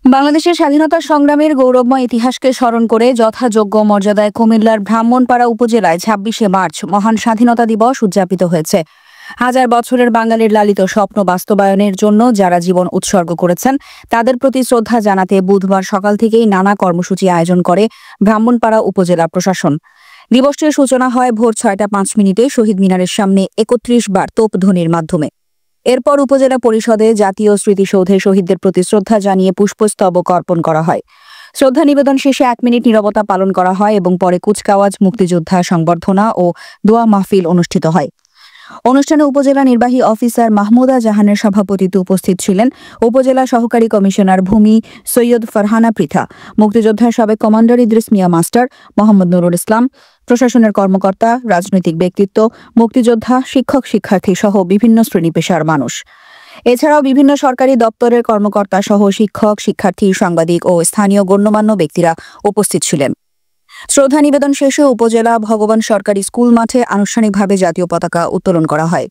বাংলাদেশের স্বাধীনতা সংগ্রামের গৌরবময় ইতিহাসকে স্মরণ করে যথাযোগ্য মর্যাদায় কুমিল্লার ব্রাহ্মণপাড়া উপজেলায় ২৬শে মার্চ মহান স্বাধীনতা দিবস উদযাপিত হয়েছে। হাজার বছরের বাঙালির লালিত স্বপ্ন বাস্তবায়নের জন্য যারা জীবন উৎসর্গ করেছেন তাদের প্রতি শ্রদ্ধা জানাতে বুধবার সকাল থেকেই নানা কর্মসূচি আয়োজন করে ব্রাহ্মণপাড়া উপজেলা প্রশাসন। দিবসটির সূচনা হয় ভোর ৬টা ৫ মিনিটে শহীদ মিনারের সামনে ৩১ বার তোপধ্বনির মাধ্যমে। এরপর উপজেলা পরিষদে জাতীয় স্মৃতিসৌধে শহীদদের প্রতি শ্রদ্ধা জানিয়ে পুষ্পস্তবক অর্পণ করা হয়। শ্রদ্ধা নিবেদন শেষে ১ মিনিট নীরবতা পালন করা হয় এবং পরে কুচকাওয়াজ, মুক্তিযোদ্ধা সংবর্ধনা ও দোয়া মাহফিল অনুষ্ঠিত হয়। অনুষ্ঠানে উপজেলা নির্বাহী অফিসার মাহমুদা জাহানের সভাপতিত্বে উপস্থিত ছিলেন উপজেলা সহকারী কমিশনার ভূমি সৈয়দ ফারহানা পৃথা, মুক্তিযোদ্ধার সাবেক কমান্ডার ইদ্রিস মিয়া মাস্টার, মোহাম্মদ নুরুল ইসলাম, প্রশাসনের কর্মকর্তা, রাজনৈতিক ব্যক্তিত্ব, মুক্তিযোদ্ধা, শিক্ষক, শিক্ষার্থী সহ বিভিন্ন শ্রেণী পেশার মানুষ। এছাড়াও বিভিন্ন সরকারি দপ্তরের কর্মকর্তা সহ শিক্ষক, শিক্ষার্থী, সাংবাদিক ও স্থানীয় গণ্যমান্য ব্যক্তিরা উপস্থিত ছিলেন। শ্রদ্ধা নিবেদন শেষে উপজেলা ভগবান সরকারি স্কুল মাঠে আনুষ্ঠানিকভাবে জাতীয় পতাকা উত্তোলন করা হয়।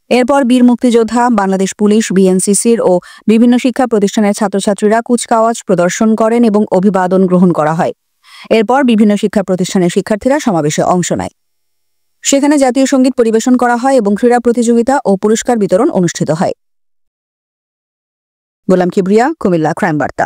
এরপর বীর মুক্তিযোদ্ধা, বাংলাদেশ পুলিশ, বিএনসিসির ও বিভিন্ন শিক্ষা প্রতিষ্ঠানের ছাত্রছাত্রীরা কুচকাওয়াজ প্রদর্শন করেন এবং অভিবাদন গ্রহণ করা হয়। এরপর বিভিন্ন শিক্ষা প্রতিষ্ঠানের শিক্ষার্থীরা সমাবেশে অংশ নেয়। সেখানে জাতীয় সঙ্গীত পরিবেশন করা হয় এবং ক্রীড়া প্রতিযোগিতা ও পুরস্কার বিতরণ অনুষ্ঠিত হয়। গোলাম কিবরিয়া, কুমিল্লা ক্রাইম বার্তা।